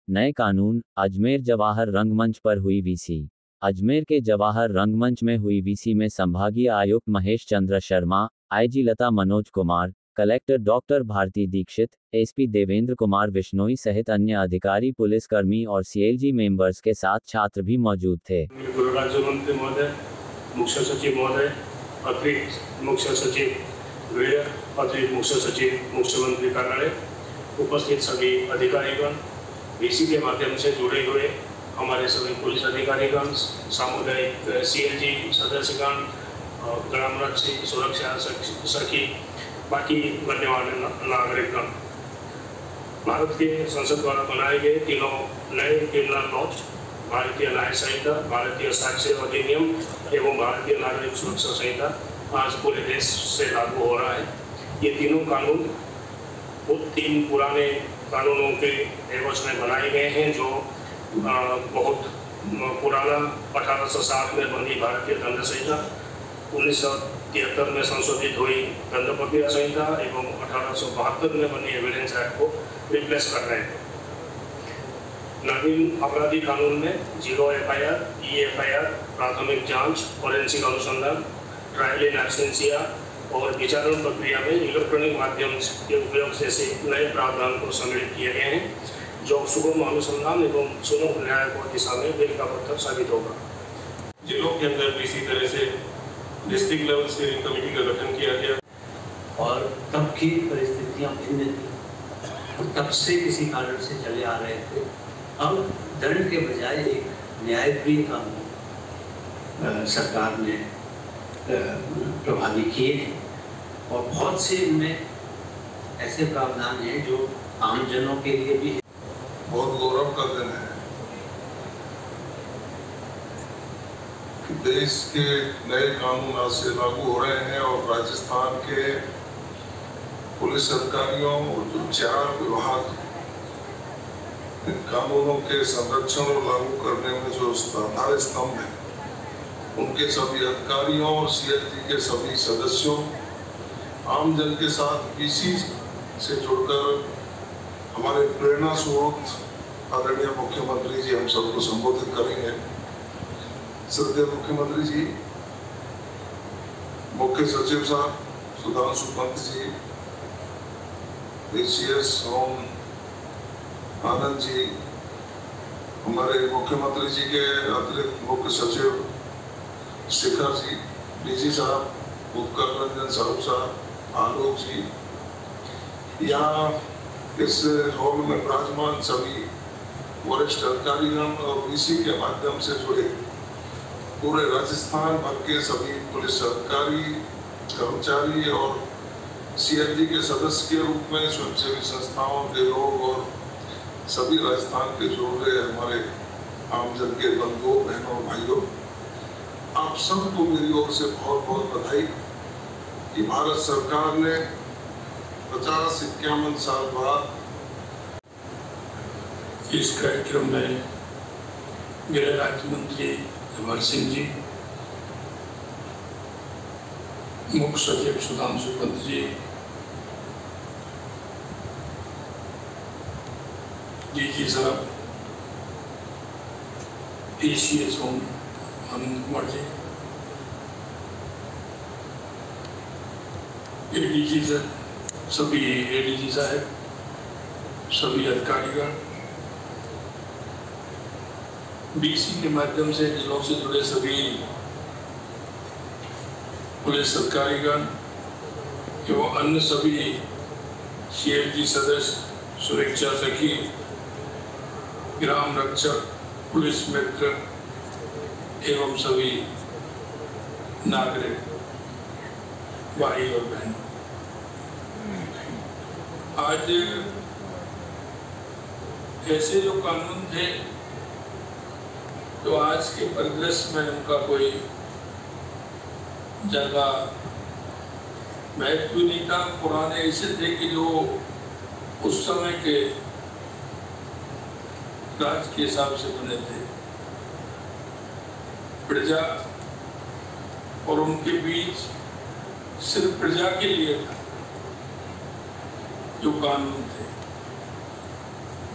नए कानून। अजमेर जवाहर रंगमंच पर हुई वीसी। अजमेर के जवाहर रंगमंच में हुई वीसी में संभागीय आयुक्त Mahesh Chandra Sharma, IG Lata Manoj Kumar, collector doctor Bharti Dixit, SP Devendra Kumar Vishnoi सहित अन्य अधिकारी, पुलिसकर्मी और सीएलजी मेंबर्स के साथ छात्र भी मौजूद थे। गृह राज्य मंत्री महोदय, मुख्य सचिव महोदय, अतिरिक्त मुख्य सचिव गृह, अतिरिक्त मुख्य सचिव मुख्यमंत्री कार्यालय, उपस्थित सभी अधिकारीगण, वीसी के माध्यम से जुड़े हुए हमारे सभी पुलिस अधिकारीगण, सामुदायिक सीएलजी सदस्यगण, ग्राम रक्षक, सुरक्षा सखी, बाकी गणमान्य नागरिकगण। भारत के संसद द्वारा बनाए गए तीनों नए क्रिमिनल लॉज, भारतीय न्याय संहिता, भारतीय साक्ष्य अधिनियम एवं भारतीय नागरिक सुरक्षा संहिता आज पूरे देश से लागू हो रहा है। ये तीनों कानून वो 3 पुराने कानूनों के एवज में बनाए गए हैं, जो बहुत पुराना 1860 में बनी भारतीय दंड संहिता, 1973 में संशोधित हुई दंड प्रक्रिया संहिता एवं 1872 में बनी एविडेंस एक्ट को रिप्लेस कर रहे हैं। नवीन आपराधिक कानून में 0 एफआईआर, EFIR, प्राथमिक जांच, फोरेंसिक अनुसंधान, ट्रायल इन एब्सेंसिया और विचारण प्रक्रिया में इलेक्ट्रॉनिक माध्यम के उपयोग जैसे नए प्रावधान को सम्मिलित किए गए हैं, जो सुगम अनुसंधान एवं सुलभ न्याय को दिशा में बेल का पत्थर साबित होगा। जिलों के अंदर भी इसी तरह से डिस्ट्रिक्ट लेवल स्टीयरिंग कमेटी का गठन किया गया और तब की परिस्थितियां भिन्न थी और तब से किसी कारण से चले आ रहे थे। अब दंड के बजाय एक न्यायप्रिय कानून सरकार ने प्रभावी किए हैं और बहुत से इनमें ऐसे प्रावधान हैं जो आमजनों के लिए भी बहुत गौरव का दिन है कि देश के नए कानून आज से लागू हो रहे हैं और राजस्थान के पुलिस अधिकारियों और जो 4 विभाग कानूनों के संरक्षण और लागू करने में जो आधार स्तंभ है, उनके सभी अधिकारियों और सीएलजी के सभी सदस्यों, आम जन के साथ वीसी से जुड़कर हमारे प्रेरणा स्रोत आदरणीय मुख्यमंत्री जी हम सबको संबोधित करेंगे। श्रद्धेय मुख्यमंत्री जी, मुख्य सचिव साहब सुधांशु पंत जी, ACS होम आनंद जी, हमारे मुख्यमंत्री जी के अतिरिक्त मुख्य सचिव शिखर जी, डीजी साहब, उत्कल रंजन साहू साहब, आलोक जी, यहाँ इस हॉल में विराजमान सभी वरिष्ठ अधिकारीगण और वीसी के माध्यम से जुड़े पूरे राजस्थान भर के सभी पुलिस अधिकारी, कर्मचारी और सीएलजी के सदस्य के रूप में स्वयंसेवी संस्थाओं के लोग और सभी राजस्थान के जुड़े हमारे आमजन के बंधुओं, बहनों, भाइयों, आप सबको मेरी ओर से बहुत बहुत बधाई कि भारत सरकार ने 50-51 साल बाद इस कार्यक्रम में गृह राज्य मंत्री जवाहर सिंह जी, मुख्य सचिव सुधांशु पंत जी, डीजी साहब, ACS home Anand Kumar ji, ADG sir, सभी ADG साहब, सभी अधिकारीगण, BC के माध्यम से जिलों से जुड़े सभी पुलिस अधिकारीगण एवं अन्य सभी CLG सदस्य, सुरक्षा सखी, ग्राम रक्षक, पुलिस मित्र एवं सभी नागरिक भाई और बहन, आज ऐसे जो कानून थे तो आज के परिदृश्य में उनका कोई ज्यादा महत्व नहीं था। पुराने ऐसे थे कि जो उस समय के राज के हिसाब से बने थे, प्रजा और उनके बीच सिर्फ प्रजा के लिए था जो कानून थे।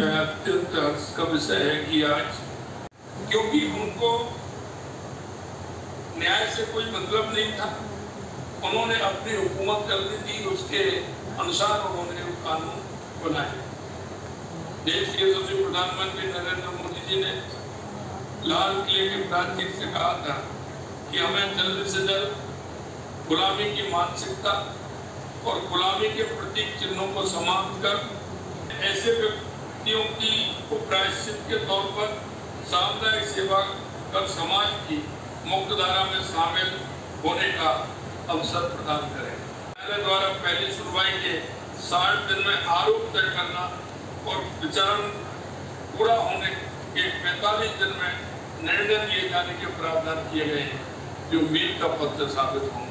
अत्यंत हर्ष का विषय है कि आज, क्योंकि उनको न्याय से कोई मतलब नहीं था, उन्होंने अपनी हुकूमत करनी थी, उसके अनुसार उन्होंने कानून बनाए। देश के यशस्वी प्रधानमंत्री नरेंद्र मोदी जी ने लाल किले की प्राचीर से कहा था कि हमें जल्द से जल्द गुलामी की मानसिकता और गुलामी के प्रतीक चिन्हों को समाप्त कर ऐसे व्यक्तियों की प्रायश्चित के तौर पर सामुदायिक सेवा कर समाज की मुख्य धारा में शामिल होने का अवसर प्रदान करें। न्यायालय द्वारा पहली सुनवाई के 60 दिन में आरोप तय करना और विचार पूरा होने के 45 दिन में निर्णय लिए जाने के प्रावधान किए गए हैं, जो मील का पत्थर साबित होंगे।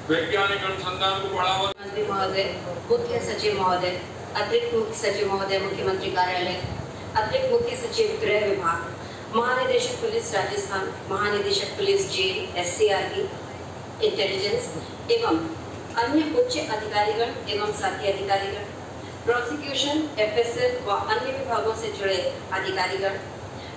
वैज्ञानिक अनुसंधान को बढ़ावा। मंत्री महोदय, मुख्य सचिव महोदय, अतिरिक्त मुख्य सचिव महोदय, मुख्यमंत्री कार्यालय, अतिरिक्त मुख्य सचिव गृह विभाग, महानिदेशक पुलिस राजस्थान, महानिदेशक पुलिस जेल, SCRB, इंटेलिजेंस एवं अन्य उच्च अधिकारीगण एवं साथी अधिकारीगण, प्रोसिक्यूशन, FSL व अन्य विभागों से जुड़े अधिकारीगण,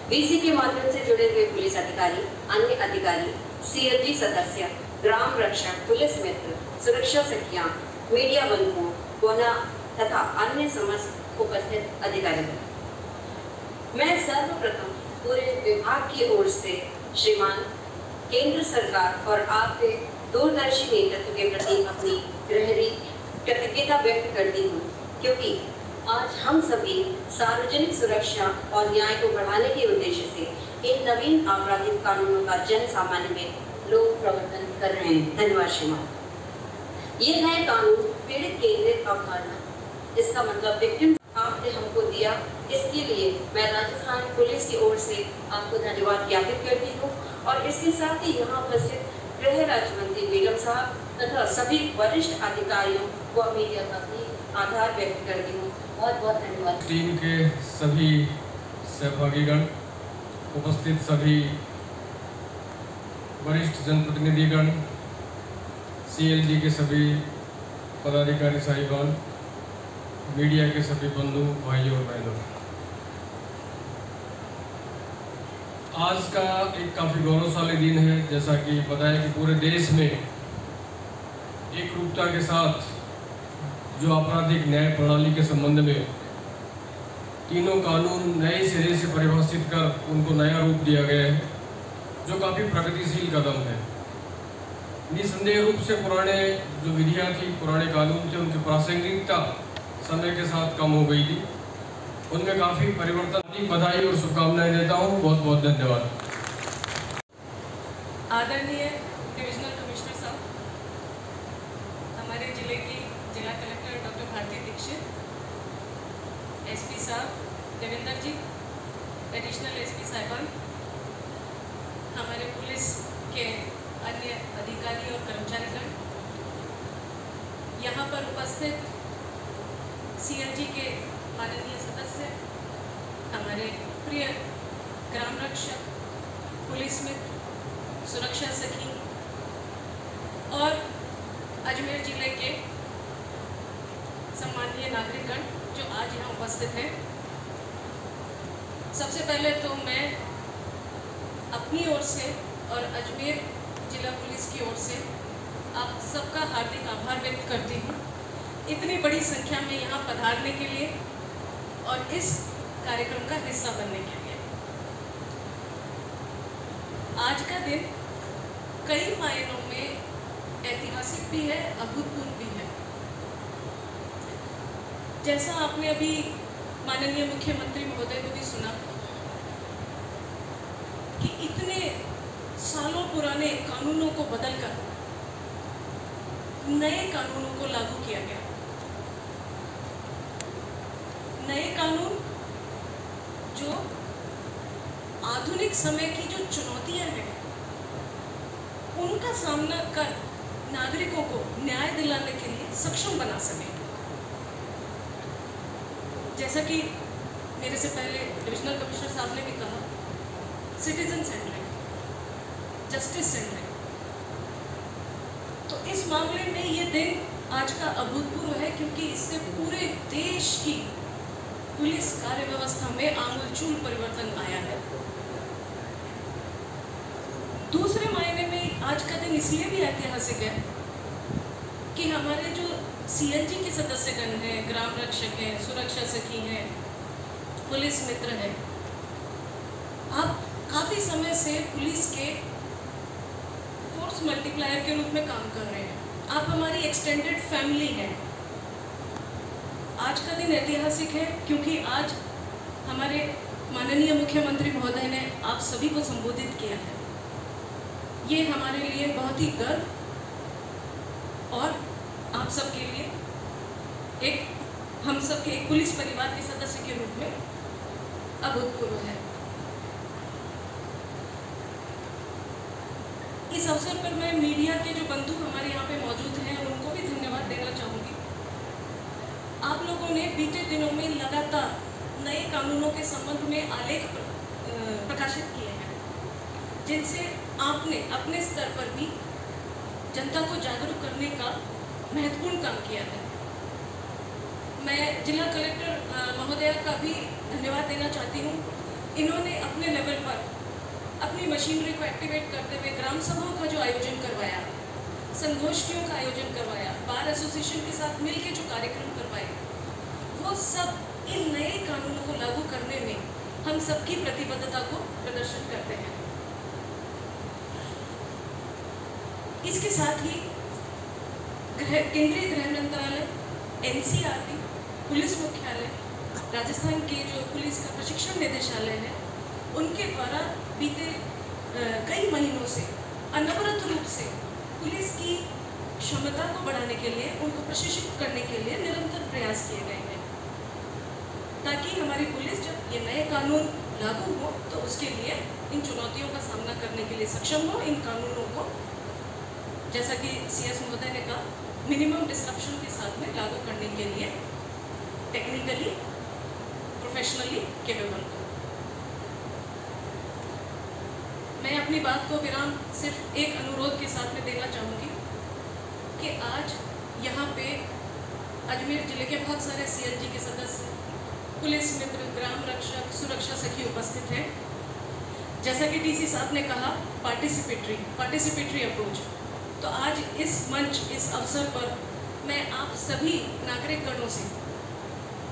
VC के माध्यम से जुड़े हुए पुलिस अधिकारी, अन्य अधिकारी, CLG सदस्य, ग्राम रक्षक, पुलिस मित्र, सुरक्षा सखियां, मीडिया बंधुओं, कोना तथा अन्य समस्त उपस्थित अधिकारीगण, मैं सर्वप्रथम पूरे विभाग की ओर से श्रीमान केंद्र सरकार और आपके दूरदर्शी नेतृत्व के प्रति अपनी गहरी कृतज्ञता व्यक्त करती हूँ, क्योंकि आज हम सभी सार्वजनिक सुरक्षा और न्याय को बढ़ाने के उद्देश्य से इन नवीन आपराधिक कानूनों का जन सामान्य में लोक प्रवर्तन कर रहे हैं। धन्यवाद श्रीमान। ये नए कानून पीड़ित केंद्रित अवधारणा, इसका मतलब विक्टिम आपने हमको दिया, इसके लिए मैं राजस्थान पुलिस की ओर से आपको धन्यवाद ज्ञापित करती हूँ और इसके साथ ही यहाँ उपस्थित गृह राज्य मंत्री बेगम साहब तथा सभी वरिष्ठ अधिकारियों व मीडिया का भी आभार व्यक्त करती हूँ। बहुत बहुत धन्यवाद। टीम के सभी सहभागीगण, उपस्थित सभी वरिष्ठ जनप्रतिनिधिगण, CLG के सभी पदाधिकारी साहिबान, मीडिया के सभी बंधु भाइयों और बहनों, आज का एक काफ़ी गौरवशाली दिन है। जैसा कि बताया कि पूरे देश में एक रूपता के साथ जो आपराधिक न्याय प्रणाली के संबंध में तीनों कानून नए सिरे से परिभाषित कर उनको नया रूप दिया गया है, जो काफ़ी प्रगतिशील कदम है। निसंदेह रूप से पुराने जो विधियाँ थी, पुराने कानून थे, उनकी प्रासंगिकता समय के साथ कम हो गई थी, उनमें काफ़ी परिवर्तन की बधाई और शुभकामनाएं देता हूँ। बहुत बहुत धन्यवाद। आदरणीय डिविजनल कमिश्नर साहब, हमारे जिले की जिला collector doctor Bharti Dixit, SP साहब देवेंद्र जी, एडिशनल SP साहिबान, हमारे पुलिस के अन्य अधिकारी और कर्मचारीगण, यहाँ पर उपस्थित CLG के माननीय सदस्य, हमारे प्रिय ग्राम रक्षक, पुलिस मित्र, सुरक्षा सखी और अजमेर जिले के सम्मानीय नागरिकगण जो आज यहाँ उपस्थित हैं। सबसे पहले तो मैं अपनी ओर से और अजमेर जिला पुलिस की ओर से आप सबका हार्दिक आभार व्यक्त करती हूँ, इतनी बड़ी संख्या में यहाँ पधारने के लिए और इस कार्यक्रम का हिस्सा बनने के लिए। आज का दिन कई मायनों में ऐतिहासिक भी है, अभूतपूर्व भी है। जैसा आपने अभी माननीय मुख्यमंत्री महोदय को भी सुना कि इतने सालों पुराने कानूनों को बदलकर नए कानूनों को लागू किया गया। नए कानून जो आधुनिक समय की जो चुनौतियां हैं उनका सामना कर नागरिकों को न्याय दिलाने के लिए सक्षम बना सके। जैसा कि मेरे से पहले डिविजनल कमिश्नर साहब ने भी कहा, सिटीजन सेंट्रिक, जस्टिस सेंट्रिक। तो इस मामले में ये दिन आज का अभूतपूर्व है, क्योंकि इससे पूरे देश की पुलिस कार्य व्यवस्था में आमूलचूल परिवर्तन आया है। दूसरे मायने में आज का दिन इसलिए भी ऐतिहासिक है कि हमारे जो सीएलजी के सदस्यगण हैं, ग्राम रक्षक हैं, सुरक्षा सखी हैं, पुलिस मित्र हैं, आप काफ़ी समय से पुलिस के फोर्स मल्टीप्लायर के रूप में काम कर रहे हैं। आप हमारी एक्सटेंडेड फैमिली हैं। आज का दिन ऐतिहासिक है क्योंकि आज हमारे माननीय मुख्यमंत्री महोदय ने आप सभी को संबोधित किया है। ये हमारे लिए बहुत ही गर्व और आप सबके लिए हम सबके एक पुलिस परिवार के सदस्य के रूप में अभूतपूर्व है। इस अवसर पर मैं मीडिया के जो बंधु हमारे यहाँ पे मौजूद हैं उनको भी धन्यवाद देना चाहूँगी। आप लोगों ने बीते दिनों में लगातार नए कानूनों के संबंध में आलेख प्रकाशित किए हैं, जिनसे आपने अपने स्तर पर भी जनता को जागरूक करने का महत्वपूर्ण काम किया है। मैं जिला कलेक्टर महोदया का भी धन्यवाद देना चाहती हूँ। इन्होंने अपने लेवल पर अपनी मशीनरी को एक्टिवेट करते हुए ग्राम सभाओं का जो आयोजन करवाया, संगोष्ठियों का आयोजन करवाया, बार एसोसिएशन के साथ मिलकर जो कार्यक्रम करवाए, वो सब इन नए कानूनों को लागू करने में हम सबकी प्रतिबद्धता को प्रदर्शित करते हैं। इसके साथ ही केंद्रीय गृह मंत्रालय, एनसीआरटी, पुलिस मुख्यालय, राजस्थान के जो पुलिस का प्रशिक्षण निदेशालय है, उनके द्वारा बीते कई महीनों से अनवरत रूप से पुलिस की क्षमता को बढ़ाने के लिए, उनको प्रशिक्षित करने के लिए निरंतर प्रयास किए गए हैं, ताकि हमारी पुलिस जब ये नए कानून लागू हो तो उसके लिए इन चुनौतियों का सामना करने के लिए सक्षम हो। इन कानूनों को, जैसा कि सीएस महोदय ने कहा, मिनिमम डिस्ट्रप्शन के साथ में लागू करने के लिए टेक्निकली, प्रोफेशनली केपेबल हो। मैं अपनी बात को विराम सिर्फ एक अनुरोध के साथ में देना चाहूँगी कि आज यहाँ पे अजमेर जिले के बहुत सारे सीएलजी के सदस्य, पुलिस मित्र, ग्राम रक्षक, सुरक्षा सखी उपस्थित हैं। जैसा कि डीसी साहब ने कहा, पार्टिसिपेटरी अप्रोच। तो आज इस मंच, इस अवसर पर मैं आप सभी नागरिकगणों से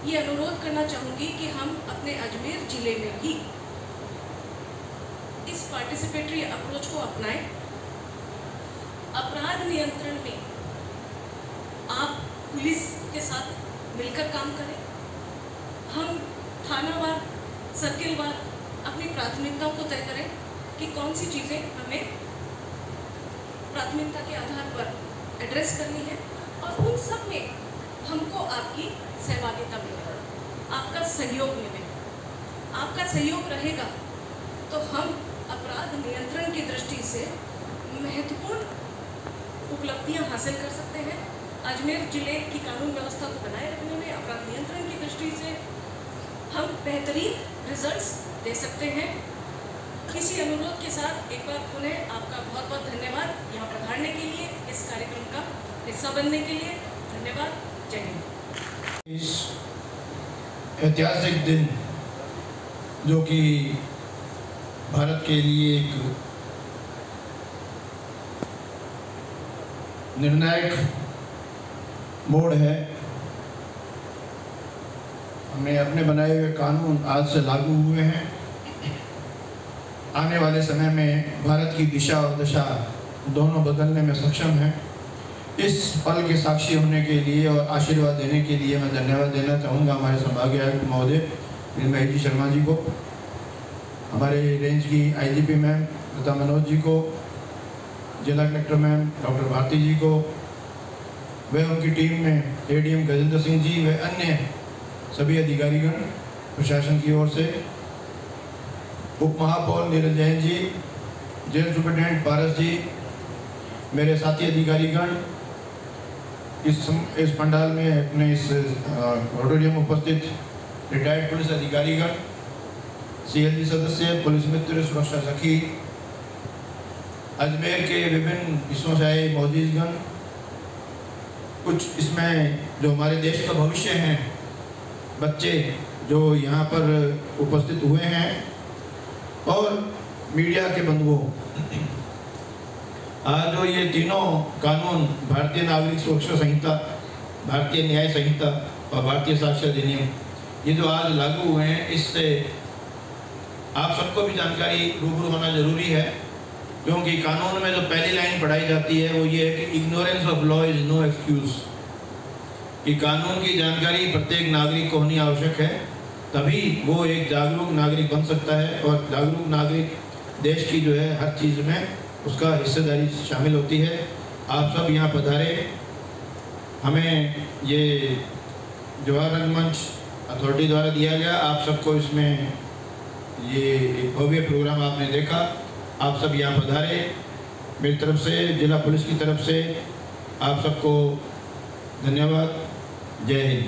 ये अनुरोध करना चाहूँगी कि हम अपने अजमेर जिले में ही इस पार्टिसिपेटरी अप्रोच को अपनाएं। अपराध नियंत्रण में आप पुलिस के साथ मिलकर काम करें। हम थानावार, सर्किलवार अपनी प्राथमिकताओं को तय करें कि कौन सी चीज़ें हमें प्राथमिकता के आधार पर एड्रेस करनी है, और उन सब में हमको आपकी सहभागिता मिले, आपका सहयोग मिले। आपका सहयोग रहेगा तो हम अपराध नियंत्रण की दृष्टि से महत्वपूर्ण उपलब्धियां हासिल कर सकते हैं। अजमेर जिले की कानून व्यवस्था को बनाए रखने में, अपराध नियंत्रण की दृष्टि से हम बेहतरीन रिजल्ट्स दे सकते हैं। इसी अनुरोध के साथ एक बार पुनः आपका बहुत बहुत धन्यवाद यहाँ पधारने के लिए, इस कार्यक्रम का हिस्सा बनने के लिए धन्यवाद। जय हिंद। इस ऐतिहासिक दिन जो कि भारत के लिए एक निर्णायक मोड़ है, हमें अपने बनाए हुए कानून आज से लागू हुए हैं। आने वाले समय में भारत की दिशा और दशा दोनों बदलने में सक्षम है। इस पल के साक्षी होने के लिए और आशीर्वाद देने के लिए मैं धन्यवाद देना चाहूँगा हमारे संभागीय आयुक्त महोदय नीलमणि जी शर्मा जी को, हमारे रेंज की आईजीपी मैम लता मनोज जी को, जिला कलेक्टर मैम डॉक्टर भारती जी को, व उनकी टीम में एडीएम गजेंद्र सिंह जी व अन्य सभी अधिकारीगण प्रशासन की ओर से, उप महापौर नीरज जैन जी, जेल सुपरिटेंडेंट पारस जी, मेरे साथी अधिकारीगण, इस पंडाल में अपने इस ऑडिटोरियम उपस्थित रिटायर्ड पुलिस अधिकारीगण, सीएलजी सदस्य, पुलिस मित्र, सुरक्षा सखी, अजमेर के विभिन्न हिस्सों से आए मौजूदगण, कुछ इसमें जो हमारे देश का भविष्य हैं, बच्चे, जो यहाँ पर उपस्थित हुए हैं और मीडिया के बंधुओं, आज जो ये तीनों कानून भारतीय नागरिक सुरक्षा संहिता, भारतीय न्याय संहिता और भारतीय साक्ष्य अधिनियम, ये जो आज लागू हुए हैं, इससे आप सबको भी जानकारी रूबरू होना जरूरी है, क्योंकि कानून में जो पहली लाइन पढ़ाई जाती है वो ये है कि ignorance of law is no excuse, कि कानून की जानकारी प्रत्येक नागरिक को होनी आवश्यक है, तभी वो एक जागरूक नागरिक बन सकता है। और जागरूक नागरिक देश की जो है हर चीज़ में उसका हिस्सेदारी शामिल होती है। आप सब यहाँ पधारे, हमें ये जवाहर रंगमंच अथॉरिटी द्वारा दिया गया, आप सबको इसमें ये एक भव्य प्रोग्राम आपने देखा, आप सब यहाँ पधारे। मेरी तरफ से, जिला पुलिस की तरफ से आप सबको धन्यवाद। जय हिंद।